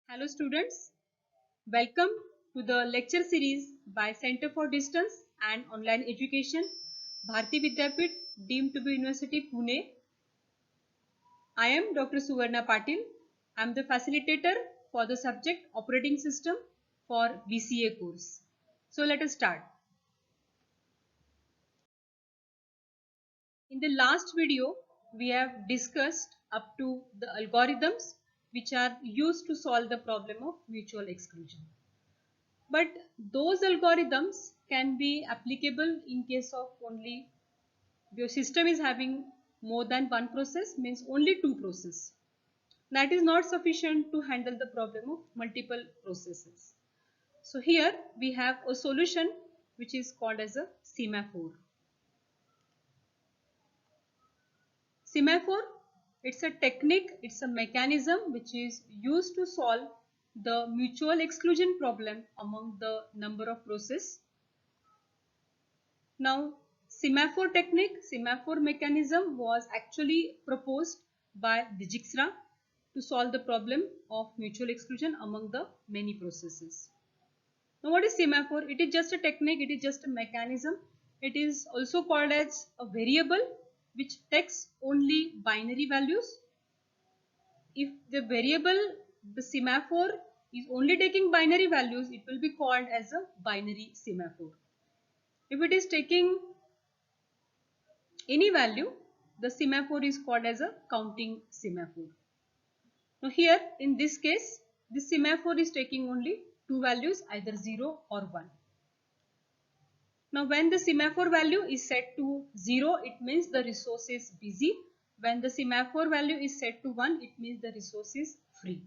Hello students, welcome to the lecture series by Center for Distance and Online Education, Bharati Vidyapit, deemed to be University Pune. I am Dr. Suvarna Patil. I am the facilitator for the subject Operating System for BCA course. So let us start. In the last video, we have discussed up to the algorithms which are used to solve the problem of mutual exclusion. But those algorithms can be applicable in case of only your system is having more than one process, means only two processes. That is not sufficient to handle the problem of multiple processes. So here we have a solution which is called as a semaphore. Semaphore, it's a technique, it's a mechanism which is used to solve the mutual exclusion problem among the number of processes. Now, semaphore technique, semaphore mechanism was actually proposed by Dijkstra to solve the problem of mutual exclusion among the many processes. Now, what is semaphore? It is just a technique, it is just a mechanism. It is also called as a variable which takes only binary values. If the variable, the semaphore, is only taking binary values, it will be called as a binary semaphore. If it is taking any value, the semaphore is called as a counting semaphore. Now here in this case, this semaphore is taking only two values, either 0 or 1. Now when the semaphore value is set to 0, it means the resource is busy. When the semaphore value is set to 1, it means the resource is free.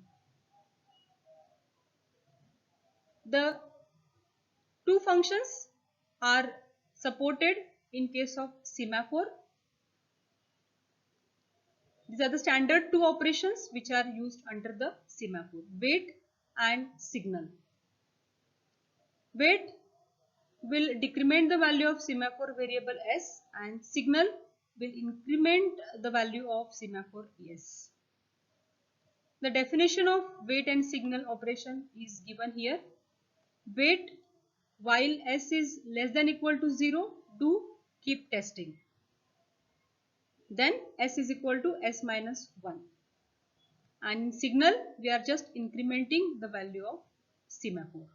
The two functions are supported in case of semaphore. These are the standard two operations which are used under the semaphore: wait and signal. Wait will decrement the value of semaphore variable s, and signal will increment the value of semaphore s. The definition of wait and signal operation is given here. Wait while s is less than equal to 0, do keep testing. Then s is equal to s minus 1. And in signal, we are just incrementing the value of semaphore.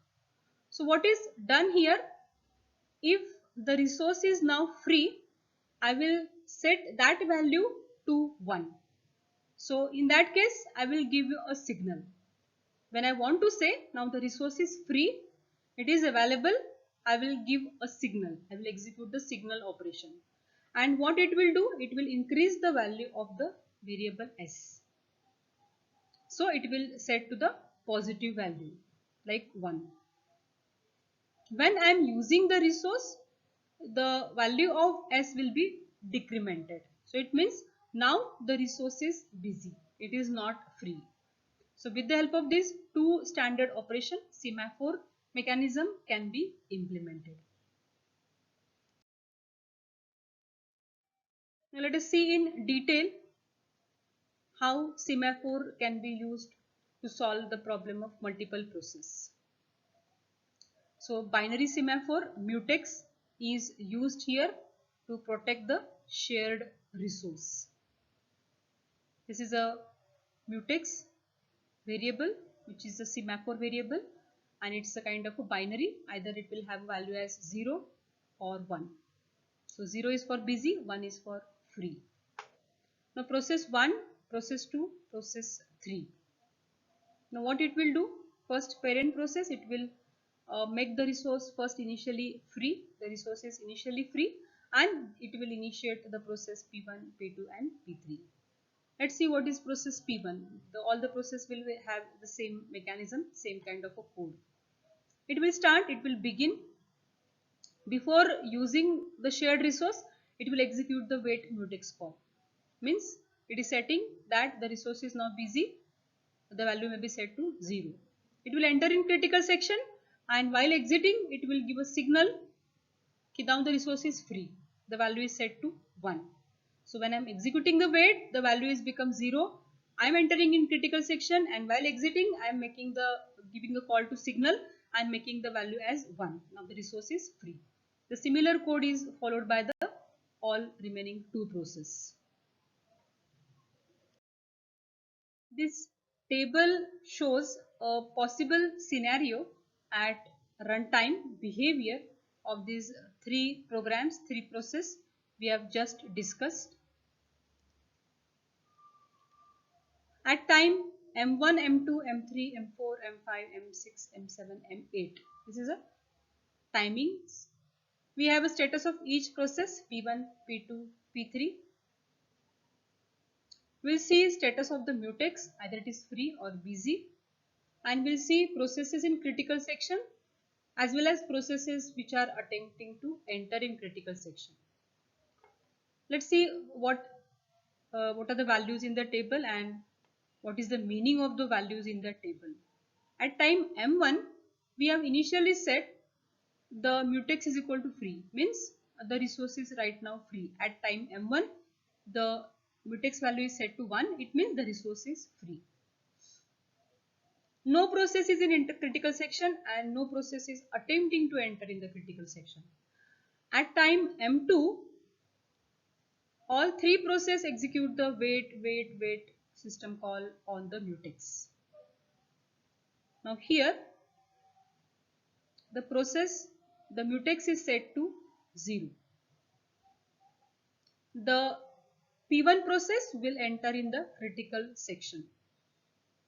So what is done here? If the resource is now free, I will set that value to 1. So in that case, I will give you a signal. When I want to say now the resource is free, it is available, I will give a signal. I will execute the signal operation. And what it will do? It will increase the value of the variable s. So it will set to the positive value like 1. When I am using the resource, the value of s will be decremented. So it means now the resource is busy. It is not free. So with the help of these two standard operation, semaphore mechanism can be implemented. Now let us see in detail how semaphore can be used to solve the problem of multiple process. So binary semaphore mutex is used here to protect the shared resource. This is a mutex variable which is a semaphore variable, and it's a kind of a binary. Either it will have a value as 0 or 1. So 0 is for busy, 1 is for free. Now process 1, process 2, process 3. Now what it will do? First parent process, it will make the resource first initially free. The resource is initially free, and it will initiate the process P1, P2 and P3. Let's see what is process P1. All the process will have the same mechanism, same kind of a code. It will start, it will begin. Before using the shared resource, it will execute the wait mutex call. Means it is setting that the resource is now busy, the value may be set to 0. It will enter in critical section, and while exiting it will give a signal that now the resource is free. The value is set to 1. So when I am executing the wait, the value is become 0. I am entering in critical section, and while exiting I am giving a call to signal. I am making the value as 1. Now the resource is free. The similar code is followed by the all remaining 2 process. This table shows a possible scenario at runtime behavior of these 3 programs, 3 process we have just discussed. At time M1, M2, M3, M4, M5, M6, M7, M8. This is a timing. We have a status of each process P1, P2, P3. We'll see status of the mutex, either it is free or busy, and we'll see processes in critical section as well as processes which are attempting to enter in critical section. Let's see what are the values in the table and what is the meaning of the values in the table. At time M1, we have initially set the mutex is equal to free, means the resource is right now free. At time M1, the mutex value is set to 1, it means the resource is free. No process is in critical section and no process is attempting to enter in the critical section. At time M2, all 3 process execute the wait system call on the mutex. Now here the mutex is set to 0. The P1 process will enter in the critical section.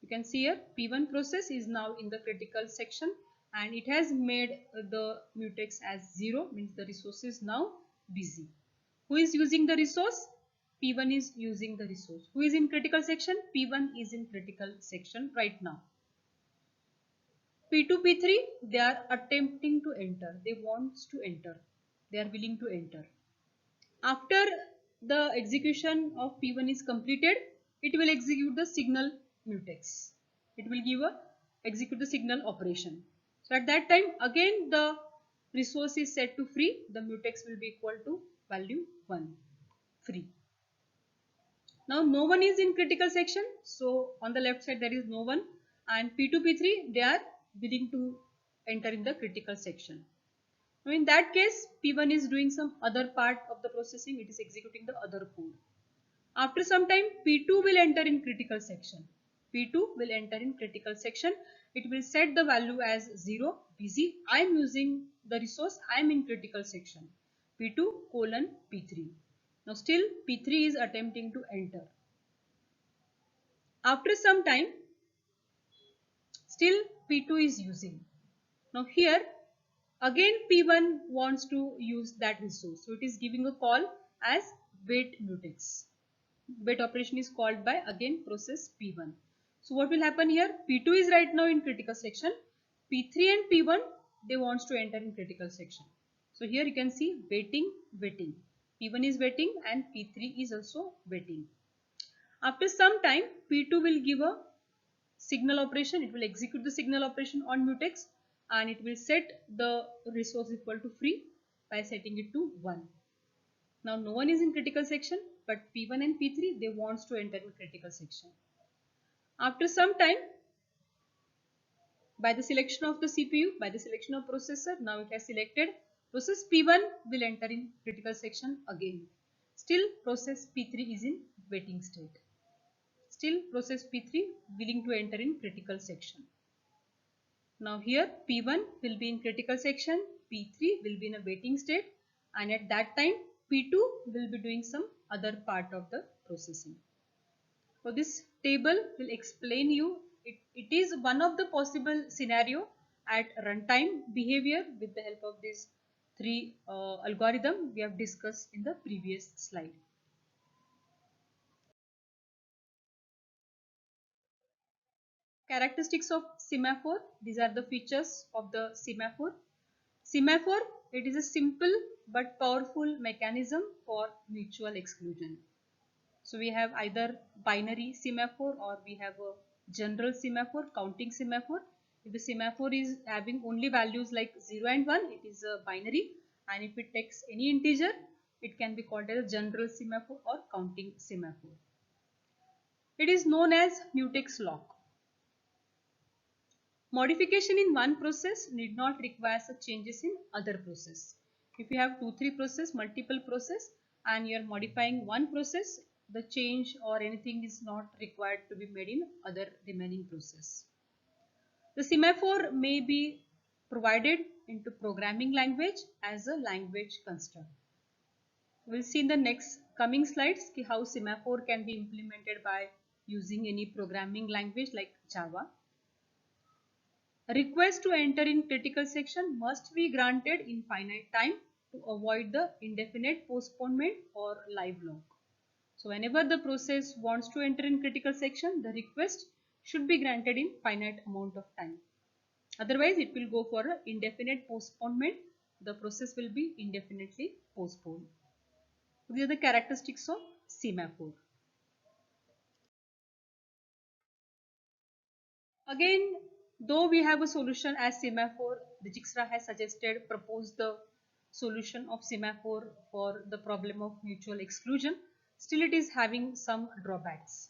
You can see here P1 process is now in the critical section and it has made the mutex as 0, means the resource is now busy. Who is using the resource? P1 is using the resource. Who is in critical section? P1 is in critical section right now. P2, P3, they are attempting to enter. They want to enter. They are willing to enter. After the execution of P1 is completed, it will execute the signal mutex. It will execute the signal operation. So at that time, again the resource is set to free. The mutex will be equal to value 1, free. Now no one is in critical section, so on the left side there is no one, and P2, P3 they are willing to enter in the critical section. Now in that case P1 is doing some other part of the processing, it is executing the other code. After some time P2 will enter in critical section. P2 will enter in critical section. It will set the value as 0, busy. I am using the resource, I am in critical section. P2 colon P3. Now still P3 is attempting to enter. After some time, still P2 is using. Now here again P1 wants to use that resource. So it is giving a call as wait mutex. Wait operation is called by again process P1. So what will happen here? P2 is right now in critical section. P3 and P1 they wants to enter in critical section. So here you can see waiting. P1 is waiting and P3 is also waiting. After some time P2 will give a signal operation. It will execute the signal operation on mutex and it will set the resource equal to free by setting it to 1. Now no one is in critical section, but P1 and P3 they wants to enter in critical section. After some time, by the selection of the CPU, by the selection of processor, now it has selected process P1 will enter in critical section again. Still process P3 is in waiting state. Still process P3 willing to enter in critical section. Now here P1 will be in critical section, P3 will be in a waiting state, and at that time P2 will be doing some other part of the processing. So this table will explain you, it is one of the possible scenario at runtime behavior with the help of these 3 algorithm we have discussed in the previous slide. Characteristics of semaphore. These are the features of the semaphore. Semaphore, it is a simple but powerful mechanism for mutual exclusion. So we have either binary semaphore or we have a general semaphore, counting semaphore. If the semaphore is having only values like 0 and 1, it is a binary, and if it takes any integer, it can be called as a general semaphore or counting semaphore. It is known as mutex lock. Modification in one process need not require such changes in other process. If you have 2-3 process, multiple process, and you are modifying one process, the change or anything is not required to be made in other remaining process. The semaphore may be provided into programming language as a language construct. We'll see in the next coming slides how semaphore can be implemented by using any programming language like Java. A request to enter in critical section must be granted in finite time to avoid the indefinite postponement or live lock. So whenever the process wants to enter in critical section, the request should be granted in finite amount of time. Otherwise, it will go for an indefinite postponement. The process will be indefinitely postponed. These are the characteristics of semaphore. Again, though we have a solution as semaphore, Dijkstra has proposed the solution of semaphore for the problem of mutual exclusion. Still, it is having some drawbacks.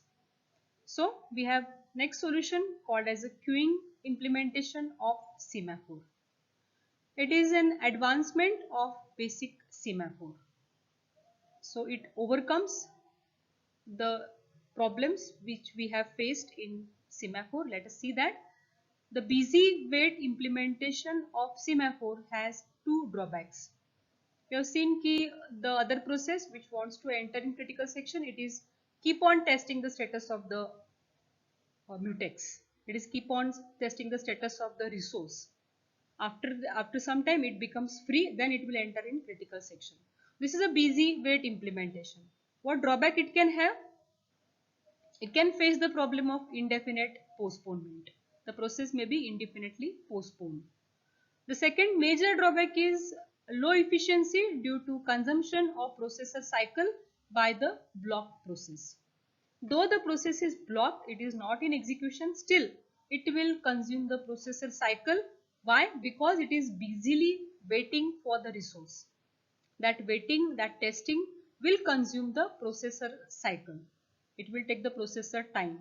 So, we have next solution called as a queuing implementation of semaphore. It is an advancement of basic semaphore. So, it overcomes the problems which we have faced in semaphore. Let us see that. The busy wait implementation of semaphore has two drawbacks. We have seen the other process which wants to enter in critical section, it is keep on testing the status of the mutex. It is keep on testing the status of the resource. After some time it becomes free, then it will enter in critical section. This is a busy wait implementation. What drawback it can have? It can face the problem of indefinite postponement. The process may be indefinitely postponed. The second major drawback is low efficiency due to consumption of processor cycle by the blocked process. Though the process is blocked, it is not in execution, still it will consume the processor cycle. Why? Because it is busily waiting for the resource. That waiting, that testing will consume the processor cycle. It will take the processor time.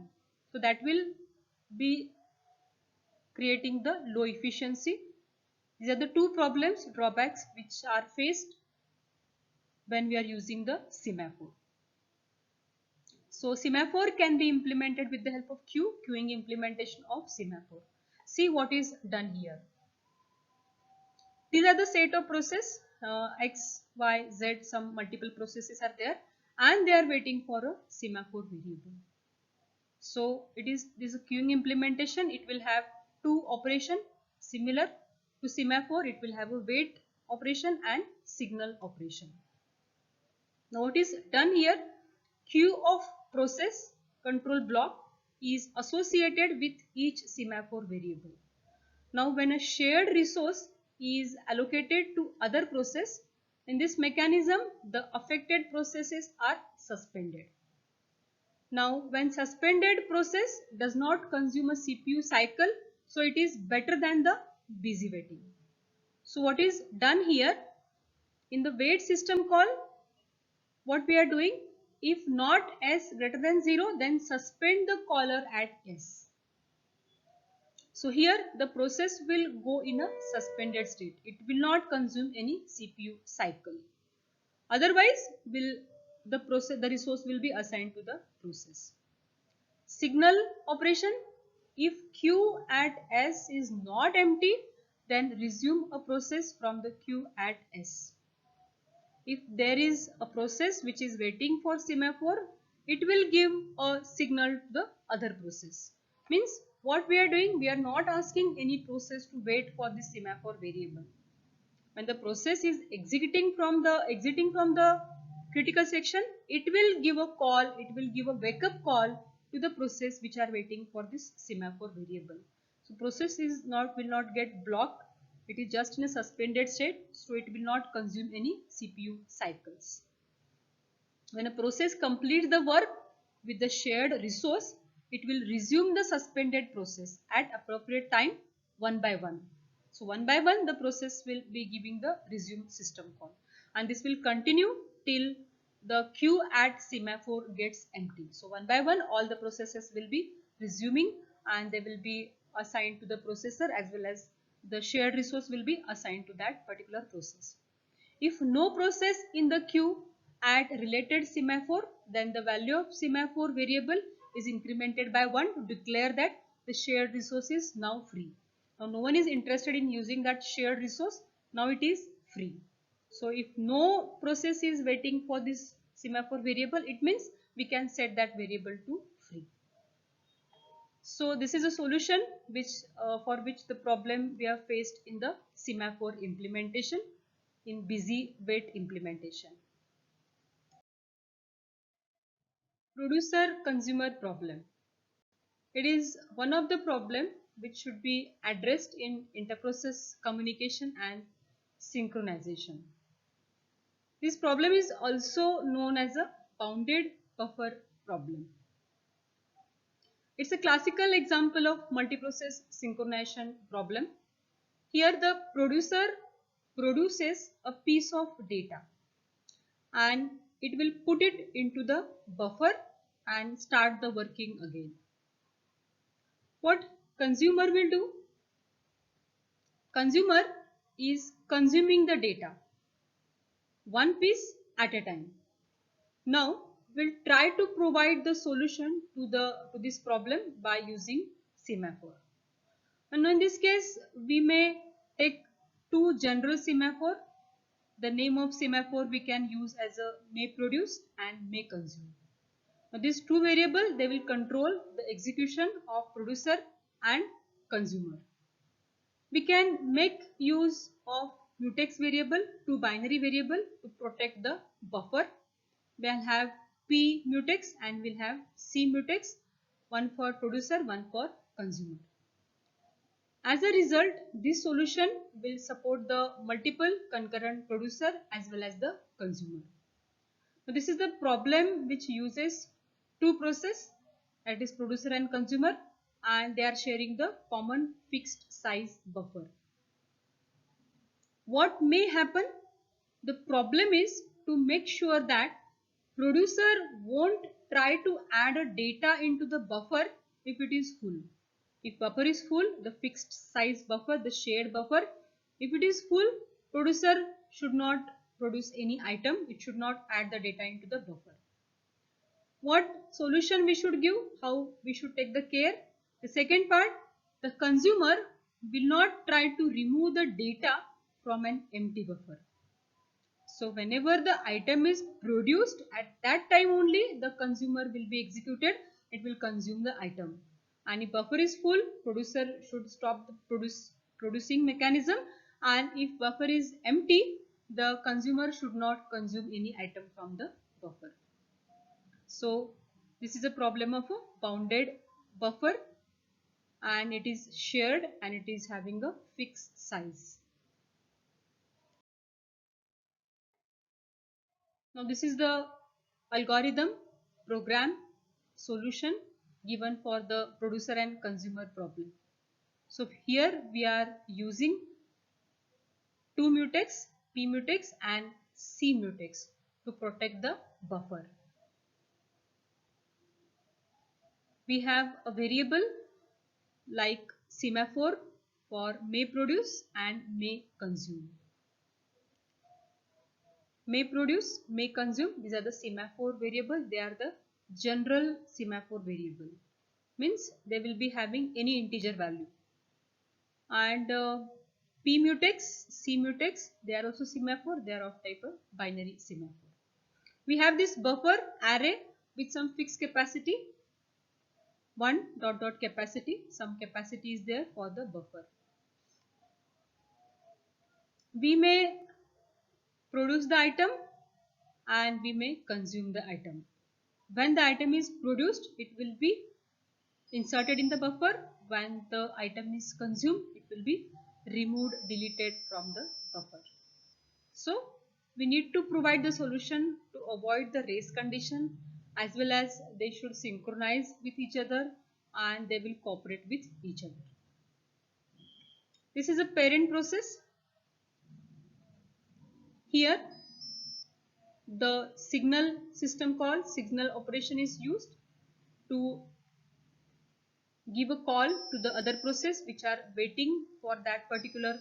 So that will be creating the low efficiency. These are the two drawbacks which are faced when we are using the semaphore. So semaphore can be implemented with the help of queuing implementation of semaphore. See what is done here. These are the set of process X, Y, Z, some multiple processes are there and they are waiting for a semaphore variable. So this is a queuing implementation. It will have two operations similar to semaphore. It will have a wait operation and signal operation. Now what is done here? Queue of process control block is associated with each semaphore variable. Now when a shared resource is allocated to other process, in this mechanism the affected processes are suspended. Now when suspended process does not consume a CPU cycle, so it is better than the busy waiting. So what is done here? In the wait system call, what we are doing? If not S greater than 0, then suspend the caller at S. So here the process will go in a suspended state. It will not consume any CPU cycle. Otherwise, the resource will be assigned to the process. Signal operation. If queue at S is not empty, then resume a process from the queue at S. If there is a process which is waiting for semaphore, it will give a signal to the other process. Means what we are doing, we are not asking any process to wait for the semaphore variable. When the process is exiting from the critical section, it will give a call, it will give a wake up call to the process which are waiting for this semaphore variable. So process will not get blocked. It is just in a suspended state, so it will not consume any CPU cycles. When a process completes the work with the shared resource, it will resume the suspended process at appropriate time one by one. So one by one the process will be giving the resume system call, and this will continue till the queue at semaphore gets empty. So one by one all the processes will be resuming and they will be assigned to the processor, as well as the shared resource will be assigned to that particular process. If no process in the queue at related semaphore, then the value of semaphore variable is incremented by 1 to declare that the shared resource is now free. Now no one is interested in using that shared resource. Now it is free. So if no process is waiting for this semaphore variable, it means we can set that variable to free. So this is a solution which for which the problem we have faced in the semaphore implementation, in busy wait implementation. Producer consumer problem. It is one of the problem which should be addressed in interprocess communication and synchronization. This problem is also known as a bounded buffer problem. It's a classical example of multiprocess synchronization problem. Here the producer produces a piece of data and it will put it into the buffer and start the working again. What consumer will do? Consumer is consuming the data one piece at a time. Now we'll try to provide the solution to this problem by using semaphore. And in this case we may take two general semaphore. The name of semaphore we can use as a may produce and may consume. Now these two variables, they will control the execution of producer and consumer. We can make use of mutex variable, two binary variable, to protect the buffer. We'll have P mutex and we'll have C mutex, one for producer, one for consumer. As a result, this solution will support the multiple concurrent producer as well as the consumer. So this is the problem which uses two processes, that is producer and consumer, and they are sharing the common fixed size buffer. What may happen? The problem is to make sure that producer won't try to add a data into the buffer if it is full. If buffer is full, the fixed size buffer, the shared buffer, if it is full, producer should not produce any item. It should not add the data into the buffer. What solution we should give? How we should take the care? The second part, the consumer will not try to remove the data from an empty buffer. So whenever the item is produced, at that time only the consumer will be executed. It will consume the item. And if buffer is full, producer should stop the producing mechanism. And if buffer is empty, the consumer should not consume any item from the buffer. So this is a problem of a bounded buffer, and it is shared and it is having a fixed size. Now this is the algorithm program solution given for the producer and consumer problem. So here we are using two mutex, P mutex and C mutex to protect the buffer. We have a variable like semaphore for may produce and may consume. May produce, may consume, these are the semaphore variable. They are the general semaphore variable, means they will be having any integer value. And P mutex, C mutex, they are also semaphore. They are of type of binary semaphore. We have this buffer array with some fixed capacity, 1 dot dot capacity. Some capacity is there for the buffer. We may produce the item and we may consume the item. When the item is produced, it will be inserted in the buffer. When the item is consumed, it will be removed, deleted from the buffer. So we need to provide the solution to avoid the race condition, as well as they should synchronize with each other and they will cooperate with each other. This is a parent process. Here the signal system call, signal operation is used to give a call to the other process which are waiting for that particular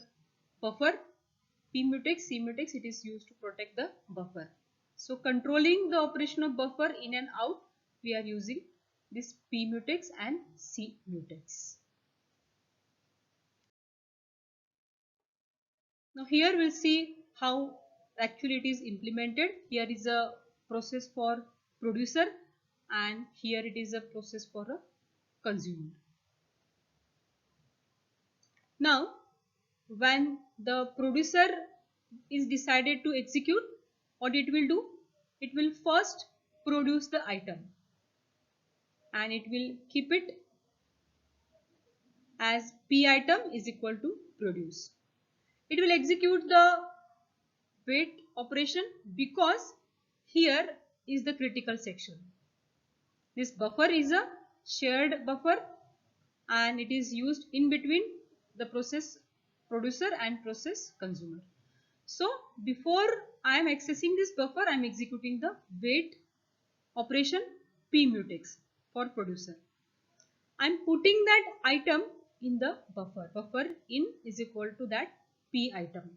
buffer. P mutex, C mutex, it is used to protect the buffer. So controlling the operation of buffer in and out, we are using this P mutex and C mutex. Now here we'll see how actually it is implemented. Here is a process for producer and here it is a process for a consumer. Now when the producer is decided to execute, what it will do? It will first produce the item and it will keep it as P item is equal to produce. It will execute the wait operation because here is the critical section. This buffer is a shared buffer and it is used in between the process producer and process consumer. So before I am accessing this buffer, I am executing the wait operation P mutex for producer. I am putting that item in the buffer. Buffer in is equal to that P item.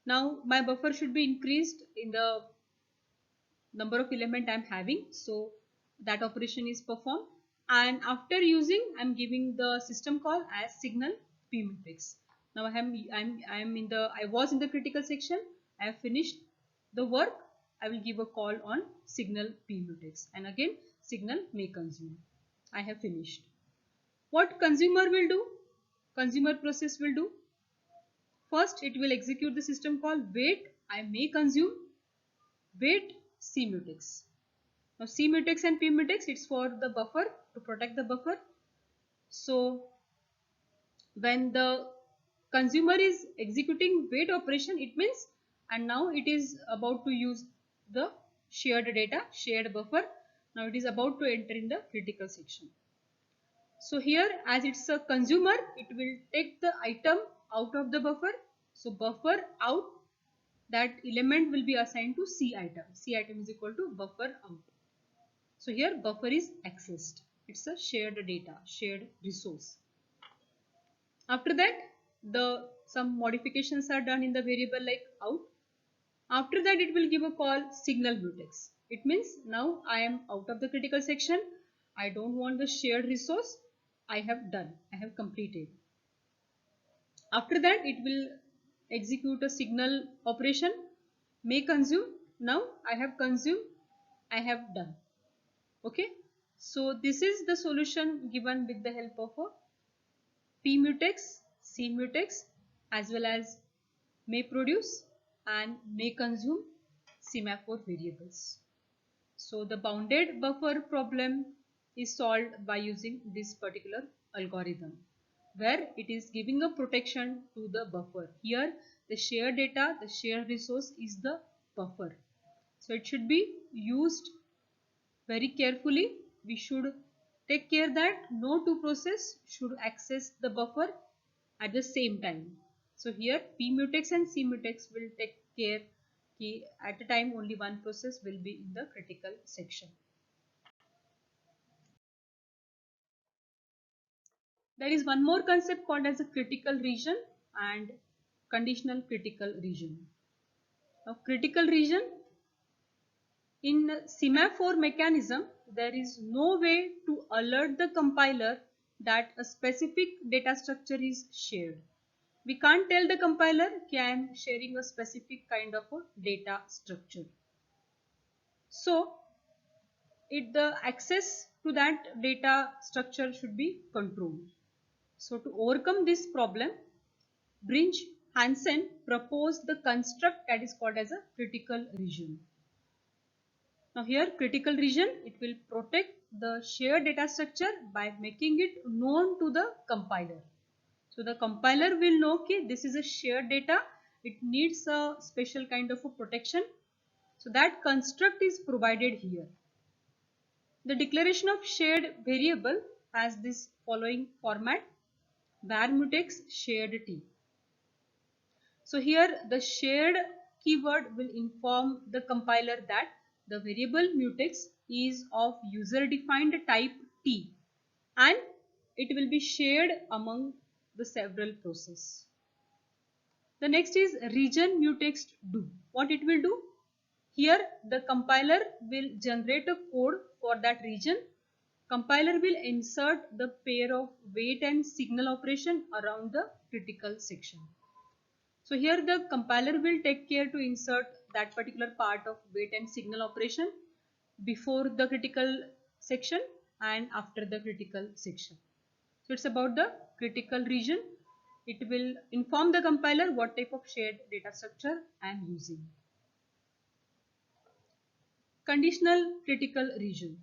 Now my buffer should be increased in the number of element I am having. So that operation is performed and after using I am giving the system call as signal P mutex. Now I was in the critical section. I have finished the work. I will give a call on signal P mutex and again signal may consume. I have finished. What consumer will do? Consumer process will do. First it will execute the system call wait I may consume wait C mutex. Now C mutex and P mutex, it's for the buffer, to protect the buffer. So when the consumer is executing wait operation, it means and now it is about to use the shared data, shared buffer. Now it is about to enter in the critical section. So here as it's a consumer, it will take the item out of the buffer. So buffer out, that element will be assigned to C item. C item is equal to buffer out. So here buffer is accessed. It's a shared data, shared resource. After that, some modifications are done in the variable like out. After that, it will give a call signal mutex. It means now I am out of the critical section. I don't want the shared resource. I have done. I have completed. After that, it will execute a signal operation may consume. Now I have consumed. I have done. Okay. So this is the solution given with the help of a P mutex, C mutex as well as may produce and may consume semaphore variables. So the bounded buffer problem is solved by using this particular algorithm where it is giving a protection to the buffer. Here the shared data, the shared resource is the buffer. So it should be used very carefully. We should take care that no two processes should access the buffer at the same time. So here P mutex and C mutex will take care that at a time only one process will be in the critical section. There is one more concept called as a critical region and conditional critical region. Now critical region, in semaphore mechanism, there is no way to alert the compiler that a specific data structure is shared. We can't tell the compiler that I am sharing a specific kind of a data structure. So, the access to that data structure should be controlled. So, to overcome this problem, Brinch Hansen proposed the construct that is called as a critical region. Now here critical region, it will protect the shared data structure by making it known to the compiler. So the compiler will know that this is a shared data, it needs a special kind of a protection. So that construct is provided here. The declaration of shared variable has this following format: var mutex shared t. So here the shared keyword will inform the compiler that the variable mutex is of user defined type T and it will be shared among the several processes. The next is region mutex do. What it will do? Here the compiler will generate a code for that region. Compiler will insert the pair of wait and signal operation around the critical section. So here the compiler will take care to insert that particular part of wait and signal operation before the critical section and after the critical section. So it's about the critical region. It will inform the compiler what type of shared data structure I am using. Conditional critical region.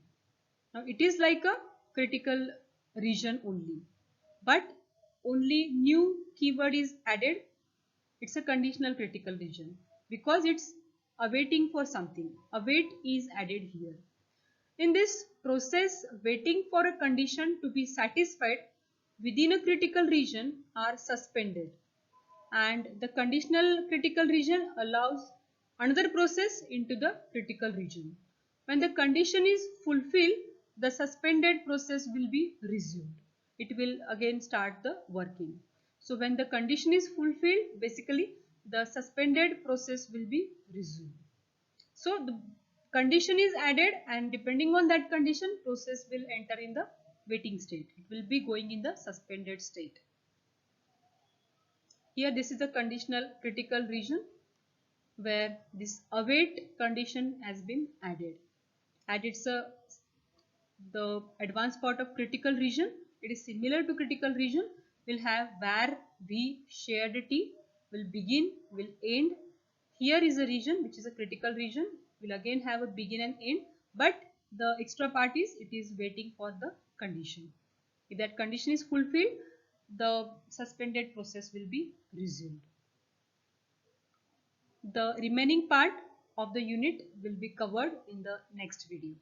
Now it is like a critical region only, but only new keyword is added. It's a conditional critical region because it's awaiting for something. Await is added here. In this process, waiting for a condition to be satisfied within a critical region are suspended, and the conditional critical region allows another process into the critical region. When the condition is fulfilled, the suspended process will be resumed. It will again start the working. So when the condition is fulfilled, basically the suspended process will be resumed. So the condition is added, and depending on that condition, process will enter in the waiting state. It will be going in the suspended state. Here this is the conditional critical region where this await condition has been added. And it's the advanced part of critical region. It is similar to critical region. We'll have where v shared t will begin, will end. Here is a region which is a critical region. We'll again have a begin and end, but the extra part is it is waiting for the condition. If that condition is fulfilled, the suspended process will be resumed. The remaining part of the unit will be covered in the next video.